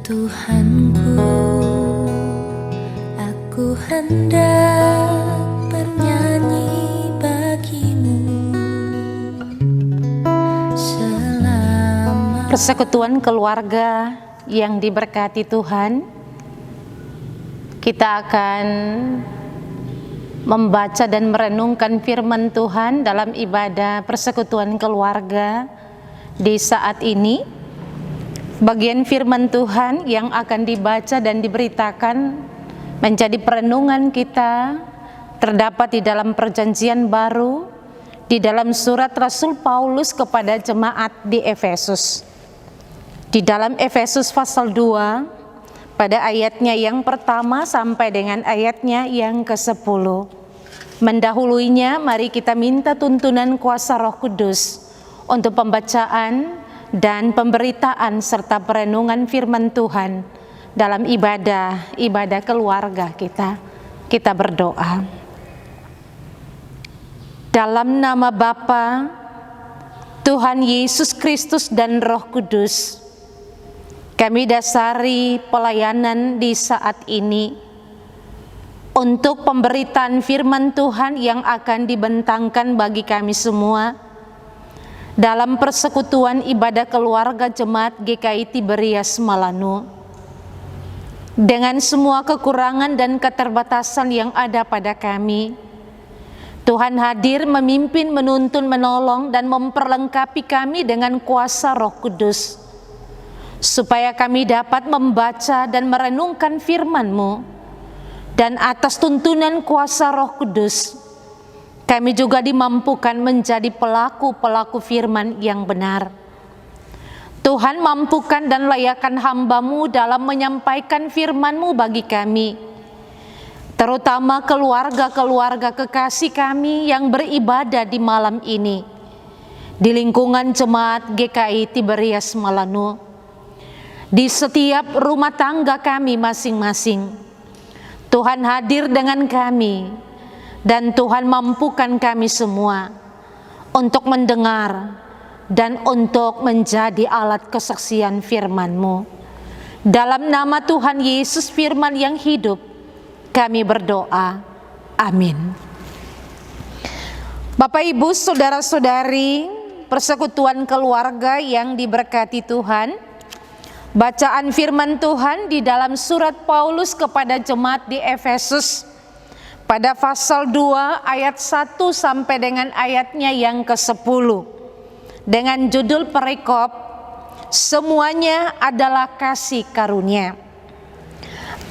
Tuhanku, aku hendak bernyanyi bagimu selama. Persekutuan keluarga yang diberkati Tuhan, kita akan membaca dan merenungkan firman Tuhan dalam ibadah persekutuan keluarga di saat ini. Bagian firman Tuhan yang akan dibaca dan diberitakan menjadi perenungan kita terdapat di dalam perjanjian baru, di dalam surat Rasul Paulus kepada jemaat di Efesus. Di dalam Efesus pasal 2, pada ayatnya yang pertama sampai dengan ayatnya yang ke-10. Mendahuluinya, mari kita minta tuntunan kuasa Roh Kudus untuk pembacaan dan pemberitaan serta perenungan firman Tuhan dalam ibadah keluarga kita. Kita berdoa. Dalam nama Bapa, Tuhan Yesus Kristus dan Roh Kudus, kami dasari pelayanan di saat ini untuk pemberitaan firman Tuhan yang akan dibentangkan bagi kami semua dalam persekutuan ibadah keluarga jemaat GKI Tiberias Malanu. Dengan semua kekurangan dan keterbatasan yang ada pada kami, Tuhan hadir memimpin, menuntun, menolong dan memperlengkapi kami dengan kuasa Roh Kudus, supaya kami dapat membaca dan merenungkan firman-Mu, dan atas tuntunan kuasa Roh Kudus, kami juga dimampukan menjadi pelaku-pelaku firman yang benar. Tuhan, mampukan dan layakkan hamba-Mu dalam menyampaikan firman-Mu bagi kami, terutama keluarga-keluarga kekasih kami yang beribadah di malam ini, di lingkungan jemaat GKI Tiberias Malanu, di setiap rumah tangga kami masing-masing. Tuhan hadir dengan kami, dan Tuhan mampukan kami semua untuk mendengar dan untuk menjadi alat kesaksian firman-Mu. Dalam nama Tuhan Yesus firman yang hidup, kami berdoa. Amin. Bapak, Ibu, saudara-saudari, persekutuan keluarga yang diberkati Tuhan, bacaan firman Tuhan di dalam surat Paulus kepada jemaat di Efesus pada pasal 2 ayat 1 sampai dengan ayatnya yang ke-10 dengan judul perikop semuanya adalah kasih karunia.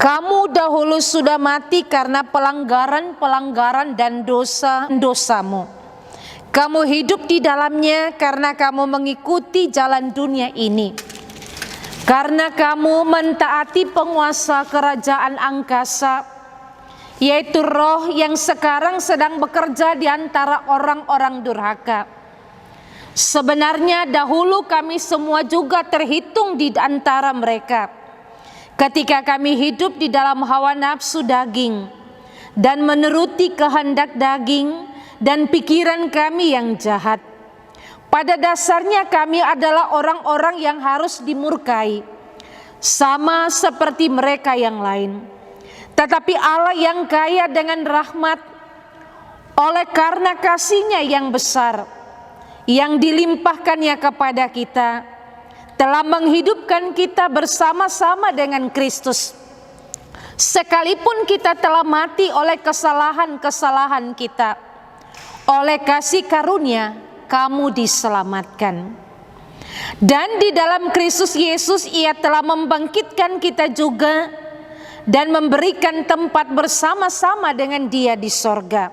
Kamu dahulu sudah mati karena pelanggaran dan dosa-dosamu. Kamu hidup di dalamnya karena kamu mengikuti jalan dunia ini. Karena kamu mentaati penguasa kerajaan angkasa, yaitu roh yang sekarang sedang bekerja di antara orang-orang durhaka. Sebenarnya dahulu kami semua juga terhitung di antara mereka, ketika kami hidup di dalam hawa nafsu daging dan menuruti kehendak daging dan pikiran kami yang jahat. Pada dasarnya kami adalah orang-orang yang harus dimurkai, sama seperti mereka yang lain. Tetapi Allah yang kaya dengan rahmat, oleh karena kasih-Nya yang besar, yang dilimpahkannya kepada kita, telah menghidupkan kita bersama-sama dengan Kristus. Sekalipun kita telah mati oleh kesalahan-kesalahan kita, oleh kasih karunia kamu diselamatkan. Dan di dalam Kristus Yesus Ia telah membangkitkan kita juga dan memberikan tempat bersama-sama dengan Dia di sorga,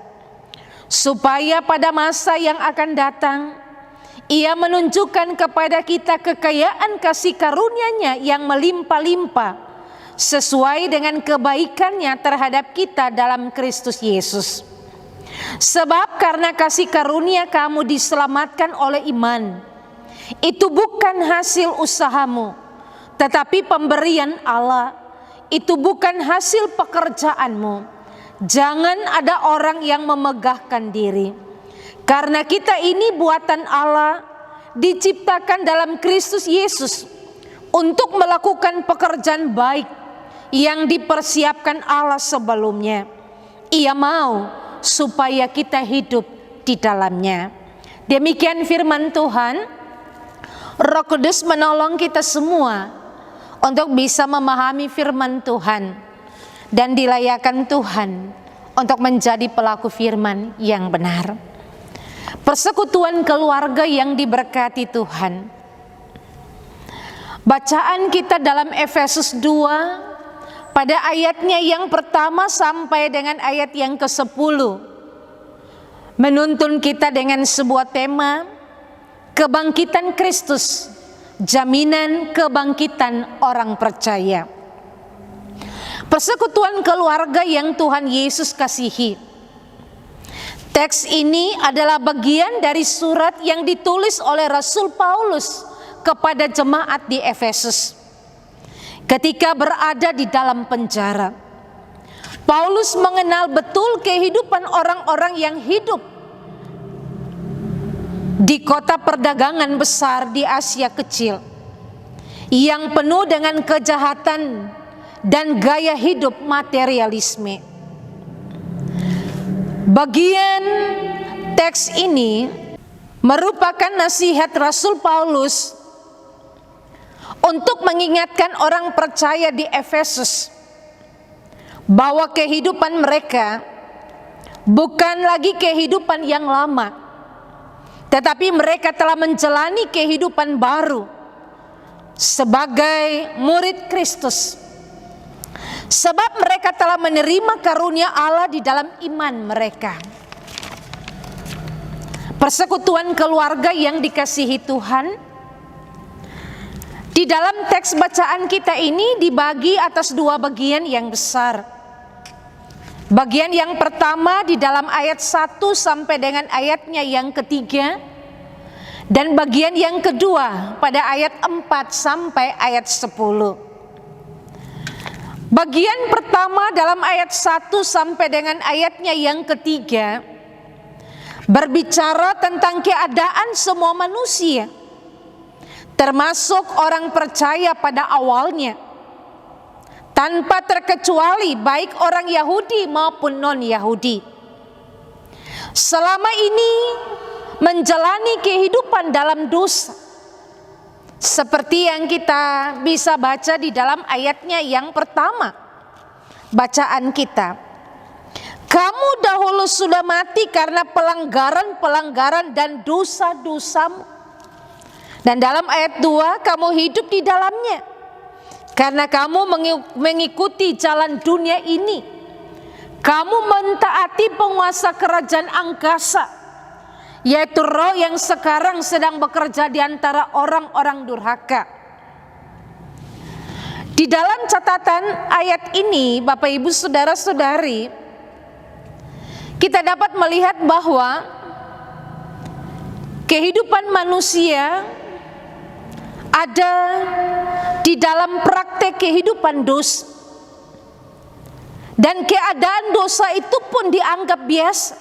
supaya pada masa yang akan datang Ia menunjukkan kepada kita kekayaan kasih karunia-Nya yang melimpah-limpah sesuai dengan kebaikan-Nya terhadap kita dalam Kristus Yesus. Sebab karena kasih karunia kamu diselamatkan oleh iman. Itu bukan hasil usahamu, tetapi pemberian Allah. Itu bukan hasil pekerjaanmu. Jangan ada orang yang memegahkan diri. Karena kita ini buatan Allah, diciptakan dalam Kristus Yesus untuk melakukan pekerjaan baik yang dipersiapkan Allah sebelumnya. Ia mau supaya kita hidup di dalamnya. Demikian firman Tuhan. Roh Kudus menolong kita semua untuk bisa memahami firman Tuhan dan dilayakkan Tuhan untuk menjadi pelaku firman yang benar. Persekutuan keluarga yang diberkati Tuhan. Bacaan kita dalam Efesus 2 pada ayatnya yang pertama sampai dengan ayat yang ke-10 menuntun kita dengan sebuah tema kebangkitan Kristus, jaminan kebangkitan orang percaya. Persekutuan keluarga yang Tuhan Yesus kasihi. Teks ini adalah bagian dari surat yang ditulis oleh Rasul Paulus kepada jemaat di Efesus. Ketika berada di dalam penjara, Paulus mengenal betul kehidupan orang-orang yang hidup di kota perdagangan besar di Asia Kecil, yang penuh dengan kejahatan dan gaya hidup materialisme. Bagian teks ini merupakan nasihat Rasul Paulus untuk mengingatkan orang percaya di Efesus bahwa kehidupan mereka bukan lagi kehidupan yang lama, tetapi mereka telah menjalani kehidupan baru sebagai murid Kristus. Sebab mereka telah menerima karunia Allah di dalam iman mereka. Persekutuan keluarga yang dikasihi Tuhan, di dalam teks bacaan kita ini dibagi atas dua bagian yang besar. Bagian yang pertama di dalam ayat 1 sampai dengan ayatnya yang ketiga, dan bagian yang kedua pada ayat 4 sampai ayat 10. Bagian pertama dalam ayat 1 sampai dengan ayatnya yang ketiga berbicara tentang keadaan semua manusia, termasuk orang percaya pada awalnya, tanpa terkecuali baik orang Yahudi maupun non-Yahudi. Selama ini menjalani kehidupan dalam dosa, seperti yang kita bisa baca di dalam ayatnya yang pertama bacaan kita. Kamu dahulu sudah mati karena pelanggaran-pelanggaran dan dosa-dosamu. Dan dalam ayat 2, kamu hidup di dalamnya karena kamu mengikuti jalan dunia ini. Kamu mentaati penguasa kerajaan angkasa, yaitu roh yang sekarang sedang bekerja di antara orang-orang durhaka. Di dalam catatan ayat ini, Bapak Ibu Saudara-saudari, kita dapat melihat bahwa kehidupan manusia ada di dalam praktek kehidupan dosa, dan keadaan dosa itu pun dianggap biasa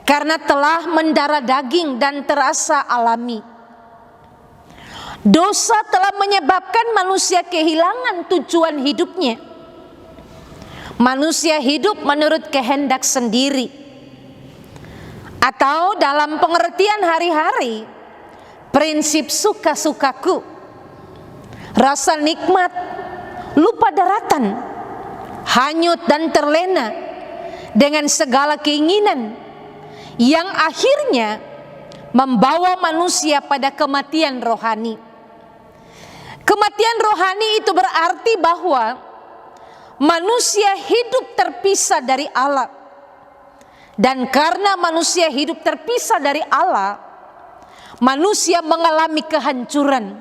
karena telah mendarah daging dan terasa alami. Dosa telah menyebabkan manusia kehilangan tujuan hidupnya. Manusia hidup menurut kehendak sendiri, atau dalam pengertian hari-hari, prinsip suka-sukaku, rasa nikmat, lupa daratan, hanyut dan terlena dengan segala keinginan yang akhirnya membawa manusia pada kematian rohani. Kematian rohani itu berarti bahwa manusia hidup terpisah dari Allah. Dan karena manusia hidup terpisah dari Allah, manusia mengalami kehancuran,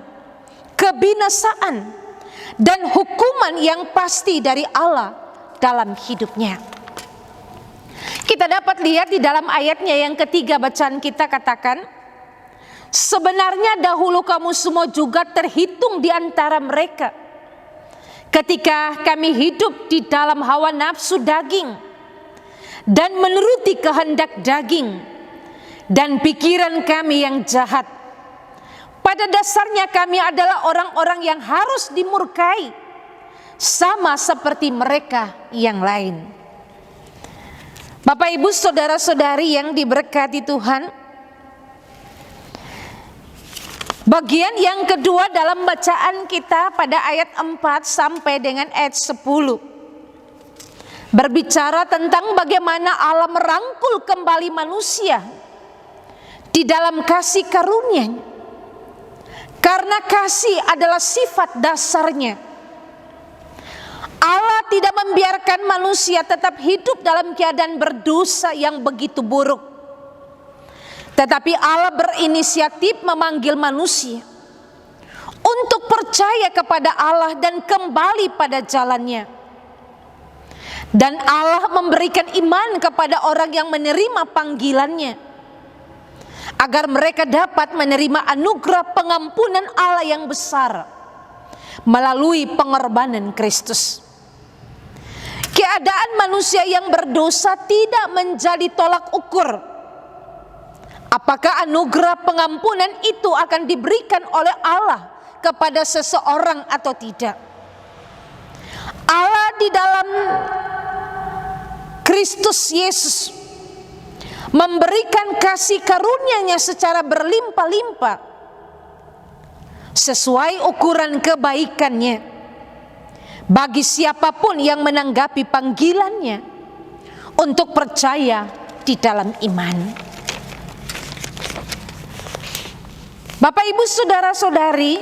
kebinasaan, dan hukuman yang pasti dari Allah dalam hidupnya. Kita dapat lihat di dalam ayatnya yang ketiga bacaan kita katakan, sebenarnya dahulu kamu semua juga terhitung di antara mereka ketika kami hidup di dalam hawa nafsu daging dan menuruti kehendak daging dan pikiran kami yang jahat. Pada dasarnya kami adalah orang-orang yang harus dimurkai, sama seperti mereka yang lain. Bapak Ibu saudara-saudari yang diberkati Tuhan, bagian yang kedua dalam bacaan kita pada ayat 4 sampai dengan ayat 10 berbicara tentang bagaimana Allah merangkul kembali manusia di dalam kasih karunia-Nya. Karena kasih adalah sifat dasarnya. Allah tidak membiarkan manusia tetap hidup dalam keadaan berdosa yang begitu buruk. Tetapi Allah berinisiatif memanggil manusia untuk percaya kepada Allah dan kembali pada jalannya. Dan Allah memberikan iman kepada orang yang menerima panggilannya, agar mereka dapat menerima anugerah pengampunan Allah yang besar melalui pengorbanan Kristus. Keadaan manusia yang berdosa tidak menjadi tolak ukur apakah anugerah pengampunan itu akan diberikan oleh Allah kepada seseorang atau tidak. Allah di dalam Kristus Yesus memberikan kasih karunia-Nya secara berlimpah-limpah sesuai ukuran kebaikannya bagi siapapun yang menanggapi panggilannya untuk percaya di dalam iman. Bapak Ibu saudara-saudari,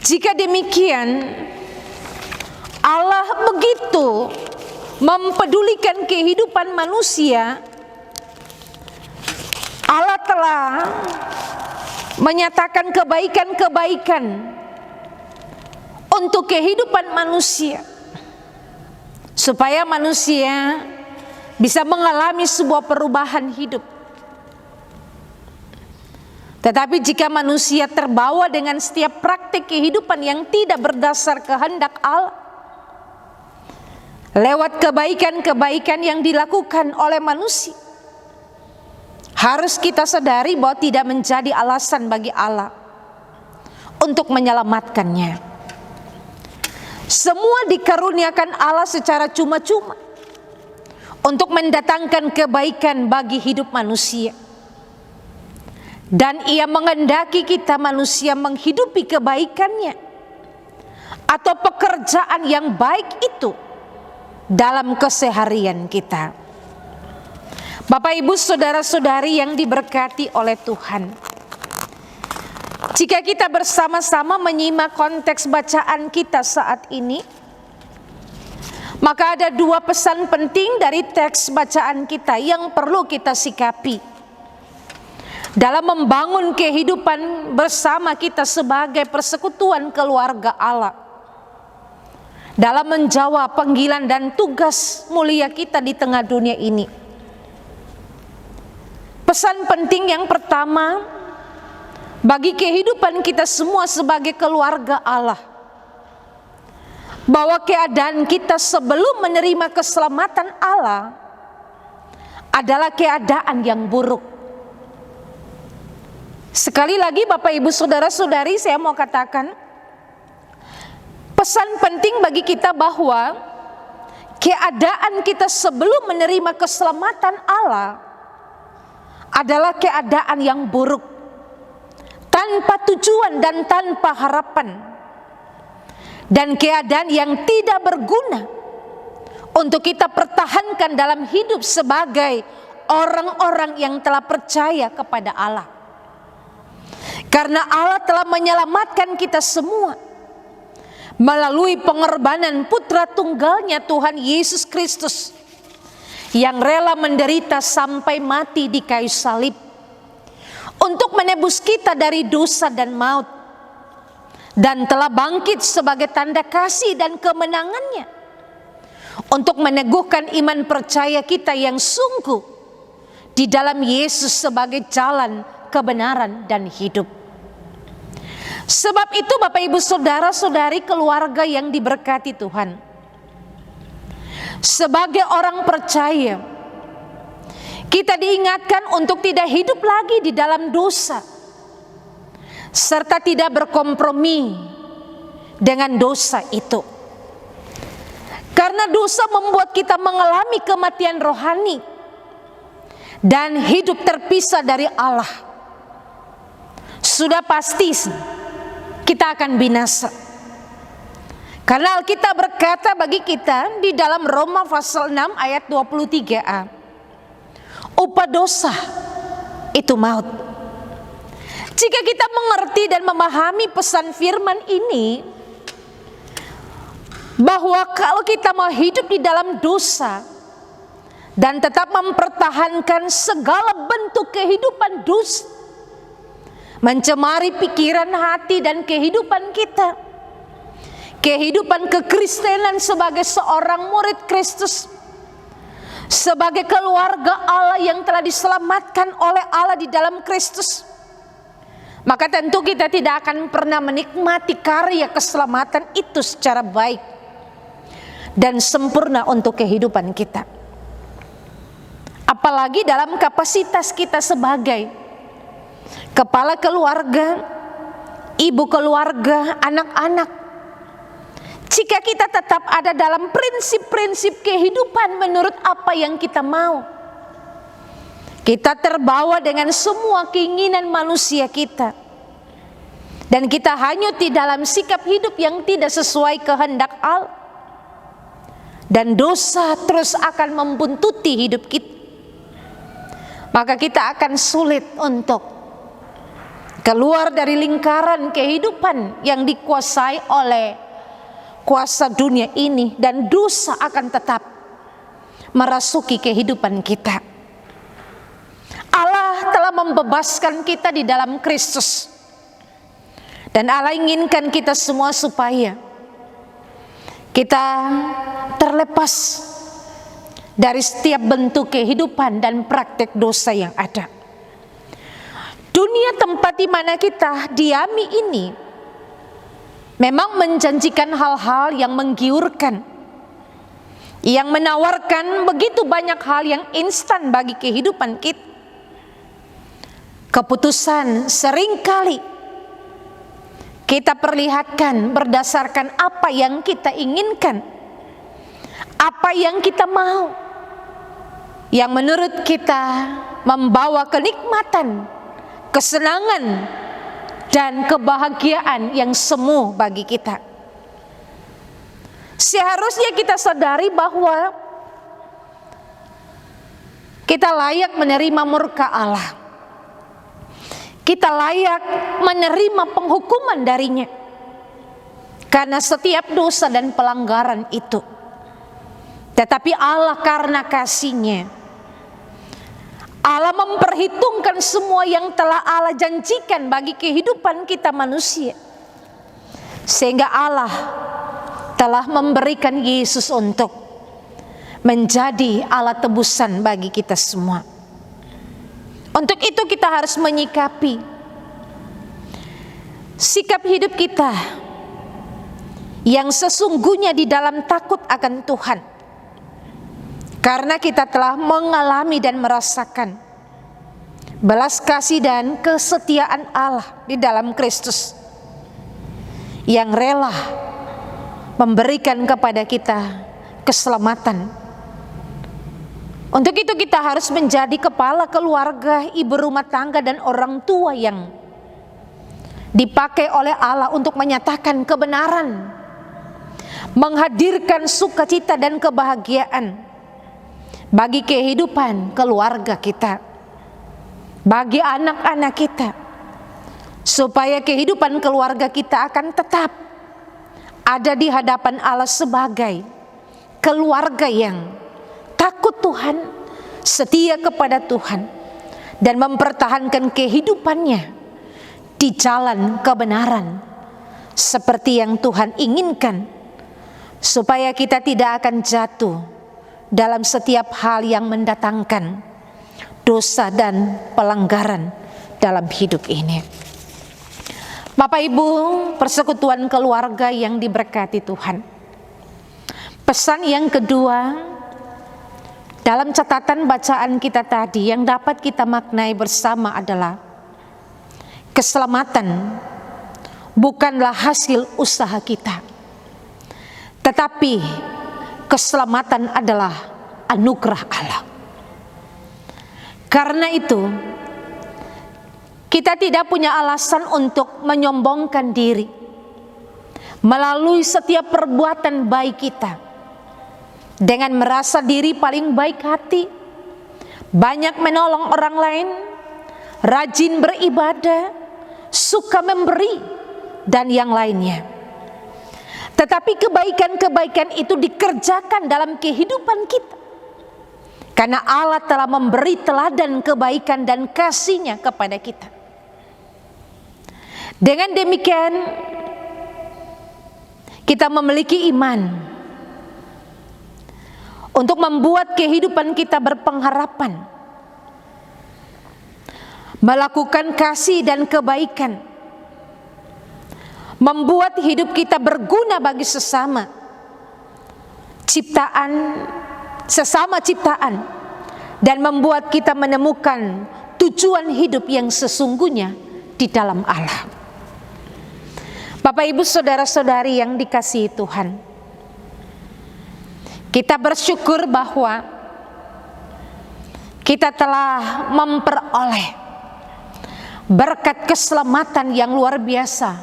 jika demikian Allah begitu mempedulikan kehidupan manusia, Allah telah menyatakan kebaikan-kebaikan untuk kehidupan manusia, supaya manusia bisa mengalami sebuah perubahan hidup. Tetapi jika manusia terbawa dengan setiap praktik kehidupan yang tidak berdasar kehendak Allah, lewat kebaikan-kebaikan yang dilakukan oleh manusia, harus kita sadari bahwa tidak menjadi alasan bagi Allah untuk menyelamatkannya. Semua dikaruniakan Allah secara cuma-cuma untuk mendatangkan kebaikan bagi hidup manusia. Dan Ia menghendaki kita manusia menghidupi kebaikannya atau pekerjaan yang baik itu dalam keseharian kita. Bapak Ibu saudara-saudari yang diberkati oleh Tuhan, jika kita bersama-sama menyimak konteks bacaan kita saat ini, maka ada dua pesan penting dari teks bacaan kita yang perlu kita sikapi dalam membangun kehidupan bersama kita sebagai persekutuan keluarga Allah, dalam menjawab panggilan dan tugas mulia kita di tengah dunia ini. Pesan penting yang pertama bagi kehidupan kita semua sebagai keluarga Allah, bahwa keadaan kita sebelum menerima keselamatan Allah adalah keadaan yang buruk. Sekali lagi Bapak Ibu saudara-saudari, saya mau katakan pesan penting bagi kita bahwa keadaan kita sebelum menerima keselamatan Allah adalah keadaan yang buruk, tanpa tujuan dan tanpa harapan, dan keadaan yang tidak berguna untuk kita pertahankan dalam hidup sebagai orang-orang yang telah percaya kepada Allah. Karena Allah telah menyelamatkan kita semua melalui pengorbanan putra tunggalnya Tuhan Yesus Kristus, yang rela menderita sampai mati di kayu salib untuk menebus kita dari dosa dan maut, dan telah bangkit sebagai tanda kasih dan kemenangannya untuk meneguhkan iman percaya kita yang sungguh di dalam Yesus sebagai jalan, kebenaran, dan hidup. Sebab itu Bapak Ibu saudara-saudari keluarga yang diberkati Tuhan, sebagai orang percaya, Kita diingatkan untuk tidak hidup lagi di dalam dosa, serta tidak berkompromi dengan dosa itu. Karena dosa membuat kita mengalami kematian rohani dan hidup terpisah dari Allah. Sudah pasti kita akan binasa. Karena Alkitab berkata bagi kita di dalam Roma pasal 6 ayat 23a, upah dosa itu maut. Jika kita mengerti dan memahami pesan firman ini, bahwa kalau kita mau hidup di dalam dosa dan tetap mempertahankan segala bentuk kehidupan dosa, mencemari pikiran, hati, dan kehidupan kita, kehidupan kekristenan sebagai seorang murid Kristus, sebagai keluarga Allah yang telah diselamatkan oleh Allah di dalam Kristus, maka tentu kita tidak akan pernah menikmati karya keselamatan itu secara baik dan sempurna untuk kehidupan kita. Apalagi dalam kapasitas kita sebagai kepala keluarga, ibu keluarga, anak-anak. Jika kita tetap ada dalam prinsip-prinsip kehidupan menurut apa yang kita mau, kita terbawa dengan semua keinginan manusia kita, dan kita hanyut di dalam sikap hidup yang tidak sesuai kehendak Allah, dan dosa terus akan membuntuti hidup kita, maka kita akan sulit untuk keluar dari lingkaran kehidupan yang dikuasai oleh kuasa dunia ini, dan dosa akan tetap merasuki kehidupan kita. Allah telah membebaskan kita di dalam Kristus, dan Allah inginkan kita semua supaya kita terlepas dari setiap bentuk kehidupan dan praktek dosa yang ada. Dunia tempat di mana kita diami ini memang menjanjikan hal-hal yang menggiurkan, yang menawarkan begitu banyak hal yang instan bagi kehidupan kita. Keputusan seringkali kita perlihatkan berdasarkan apa yang kita inginkan, apa yang kita mau, yang menurut kita membawa kenikmatan, kesenangan, dan kebahagiaan yang semu bagi kita. Seharusnya kita sadari bahwa kita layak menerima murka Allah. Kita layak menerima penghukuman darinya karena setiap dosa dan pelanggaran itu. Tetapi Allah karena kasih-Nya, Allah memperhitungkan semua yang telah Allah janjikan bagi kehidupan kita manusia, sehingga Allah telah memberikan Yesus untuk menjadi alat tebusan bagi kita semua. Untuk itu kita harus menyikapi sikap hidup kita yang sesungguhnya di dalam takut akan Tuhan, karena kita telah mengalami dan merasakan belas kasih dan kesetiaan Allah di dalam Kristus, yang rela memberikan kepada kita keselamatan. Untuk itu kita harus menjadi kepala keluarga, ibu rumah tangga, dan orang tua yang dipakai oleh Allah untuk menyatakan kebenaran, menghadirkan sukacita dan kebahagiaan bagi kehidupan keluarga kita, bagi anak-anak kita, supaya kehidupan keluarga kita akan tetap ada di hadapan Allah sebagai keluarga yang takut Tuhan, setia kepada Tuhan, dan mempertahankan kehidupannya di jalan kebenaran seperti yang Tuhan inginkan, supaya kita tidak akan jatuh dalam setiap hal yang mendatangkan dosa dan pelanggaran dalam hidup ini. Bapak Ibu, persekutuan keluarga yang diberkati Tuhan, pesan yang kedua Dalam catatan bacaan kita tadi yang dapat kita maknai bersama adalah keselamatan bukanlah hasil usaha kita, tetapi keselamatan adalah anugerah Allah. Karena itu, kita tidak punya alasan untuk menyombongkan diri melalui setiap perbuatan baik kita dengan merasa diri paling baik hati, banyak menolong orang lain, rajin beribadah, suka memberi, dan yang lainnya. Tetapi kebaikan-kebaikan itu dikerjakan dalam kehidupan kita karena Allah telah memberi teladan kebaikan dan kasih-Nya kepada kita. Dengan demikian, kita memiliki iman untuk membuat kehidupan kita berpengharapan, melakukan kasih dan kebaikan, membuat hidup kita berguna bagi sesama ciptaan, dan membuat kita menemukan tujuan hidup yang sesungguhnya di dalam Allah. Bapak Ibu saudara-saudari yang dikasihi Tuhan, kita bersyukur bahwa kita telah memperoleh berkat keselamatan yang luar biasa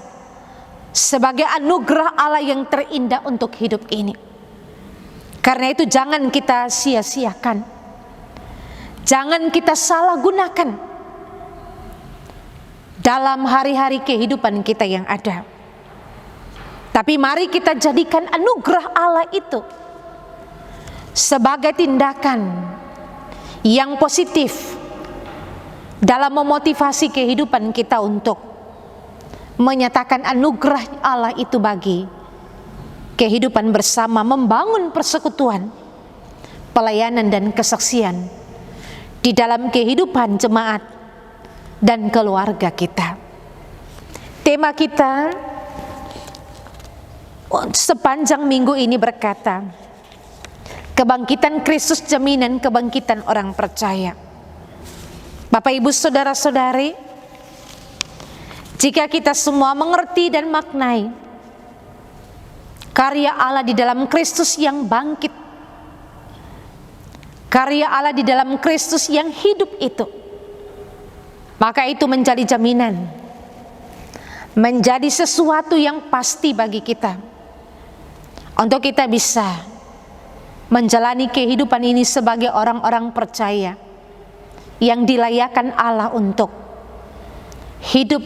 sebagai anugerah Allah yang terindah untuk hidup ini. Karena itu jangan kita sia-siakan, jangan kita salah gunakan dalam hari-hari kehidupan kita yang ada. Tapi mari kita jadikan anugerah Allah itu sebagai tindakan yang positif dalam memotivasi kehidupan kita untuk menyatakan anugerah Allah itu bagi kehidupan bersama, membangun persekutuan, pelayanan dan kesaksian di dalam kehidupan jemaat dan keluarga kita. Tema kita sepanjang minggu ini berkata, kebangkitan Kristus, jaminan kebangkitan orang percaya. Bapak Ibu saudara-saudari, jika kita semua mengerti dan maknai karya Allah di dalam Kristus yang bangkit, karya Allah di dalam Kristus yang hidup itu, maka itu menjadi jaminan, menjadi sesuatu yang pasti bagi kita untuk kita bisa menjalani kehidupan ini sebagai orang-orang percaya yang dilayakkan Allah untuk hidup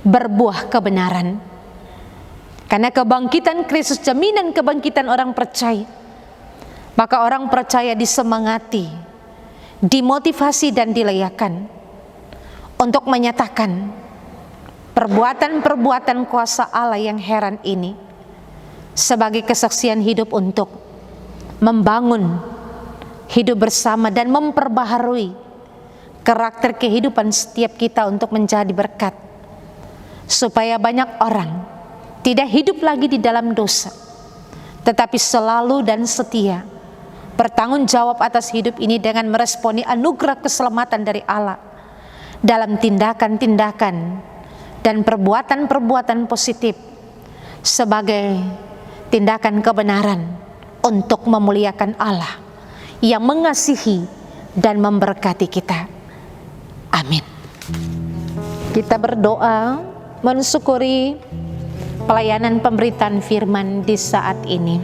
berbuah kebenaran. Karena kebangkitan Kristus, jaminan kebangkitan orang percaya, maka orang percaya disemangati, dimotivasi dan dilayakkan untuk menyatakan perbuatan-perbuatan kuasa Allah yang heran ini sebagai kesaksian hidup untuk membangun hidup bersama dan memperbaharui karakter kehidupan setiap kita untuk menjadi berkat, supaya banyak orang tidak hidup lagi di dalam dosa, tetapi selalu dan setia bertanggung jawab atas hidup ini dengan meresponi anugerah keselamatan dari Allah dalam tindakan-tindakan dan perbuatan-perbuatan positif sebagai tindakan kebenaran untuk memuliakan Allah yang mengasihi dan memberkati kita. Amin. Kita berdoa mensyukuri pelayanan pemberitaan firman di saat ini.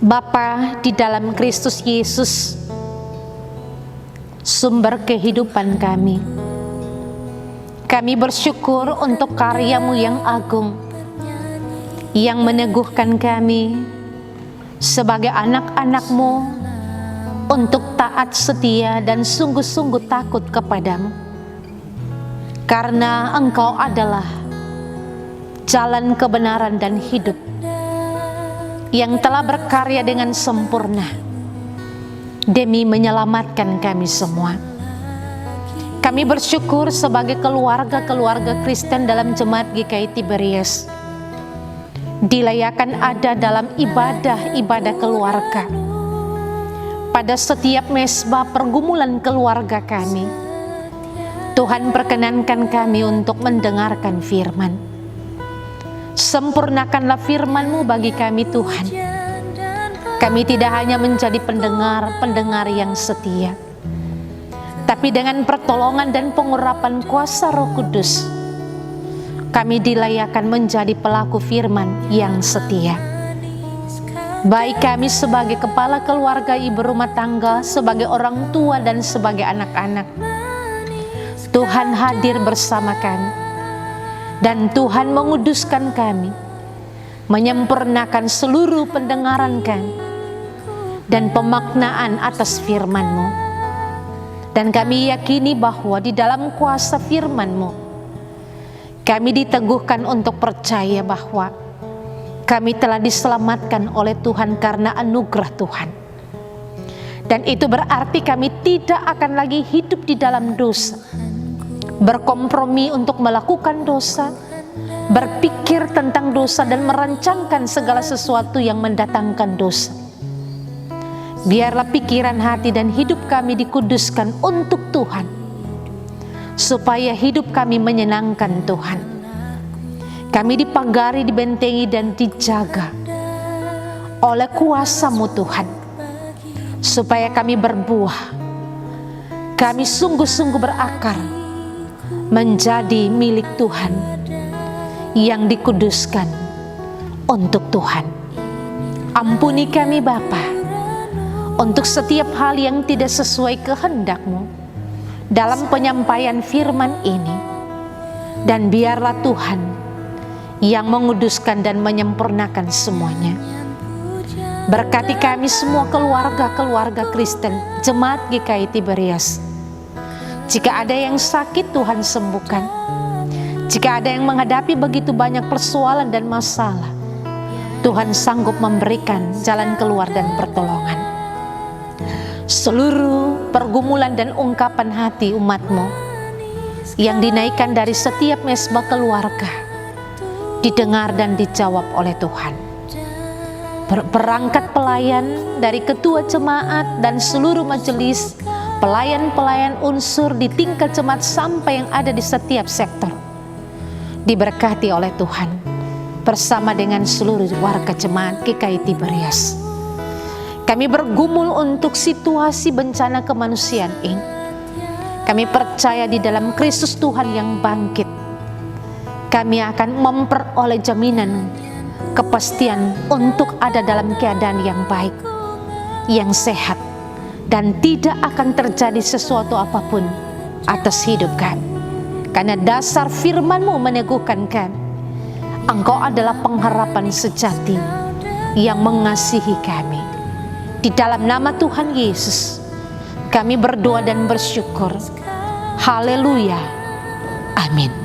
Bapa di dalam Kristus Yesus, sumber kehidupan kami bersyukur untuk karya-Mu yang agung, yang meneguhkan kami sebagai anak-anak-Mu untuk taat, setia, dan sungguh-sungguh takut kepadamu. Karena Engkau adalah jalan kebenaran dan hidup yang telah berkarya dengan sempurna demi menyelamatkan kami semua. Kami bersyukur sebagai keluarga-keluarga Kristen dalam Jemaat GKI Tiberias dilayakkan ada dalam ibadah-ibadah keluarga, pada setiap mesbah pergumulan keluarga kami. Tuhan, perkenankan kami untuk mendengarkan firman. Sempurnakanlah firman-Mu bagi kami, Tuhan. Kami tidak hanya menjadi pendengar yang setia, tapi dengan pertolongan dan pengurapan kuasa Roh Kudus, kami dilayakkan menjadi pelaku firman yang setia. Baik kami sebagai kepala keluarga, ibu rumah tangga, sebagai orang tua dan sebagai anak-anak, Tuhan hadir bersama kami, dan Tuhan menguduskan kami, menyempurnakan seluruh pendengaran kami dan pemaknaan atas firman-Mu. Dan kami yakini bahwa di dalam kuasa firman-Mu, kami diteguhkan untuk percaya bahwa kami telah diselamatkan oleh Tuhan karena anugerah Tuhan. Dan itu berarti kami tidak akan lagi hidup di dalam dosa, berkompromi untuk melakukan dosa, berpikir tentang dosa dan merancangkan segala sesuatu yang mendatangkan dosa. Biarlah pikiran, hati, dan hidup kami dikuduskan untuk Tuhan, supaya hidup kami menyenangkan Tuhan. Kami dipagari, dibentengi, dan dijaga oleh kuasa-Mu Tuhan, supaya kami berbuah. Kami sungguh-sungguh berakar menjadi milik Tuhan yang dikuduskan untuk Tuhan. Ampuni kami Bapa untuk setiap hal yang tidak sesuai kehendak-Mu dalam penyampaian firman ini, dan biarlah Tuhan yang menguduskan dan menyempurnakan semuanya. Berkati kami semua keluarga Kristen Jemaat GKI Tiberias. Jika ada yang sakit, Tuhan sembuhkan. Jika ada yang menghadapi begitu banyak persoalan dan masalah, Tuhan sanggup memberikan jalan keluar dan pertolongan. Seluruh pergumulan dan ungkapan hati umat-Mu yang dinaikkan dari setiap mesbah keluarga didengar dan dijawab oleh Tuhan. Perangkat pelayan dari ketua jemaat dan seluruh majelis, pelayan-pelayan unsur di tingkat jemaat sampai yang ada di setiap sektor, diberkati oleh Tuhan bersama dengan seluruh warga jemaat GKI Tiberias. Kami bergumul untuk situasi bencana kemanusiaan ini. Kami percaya di dalam Kristus Tuhan yang bangkit, kami akan memperoleh jaminan kepastian untuk ada dalam keadaan yang baik, yang sehat, dan tidak akan terjadi sesuatu apapun atas hidup kami. Karena dasar firman-Mu meneguhkan kami, Engkau adalah pengharapan sejati yang mengasihi kami. Di dalam nama Tuhan Yesus, kami berdoa dan bersyukur. Haleluya. Amin.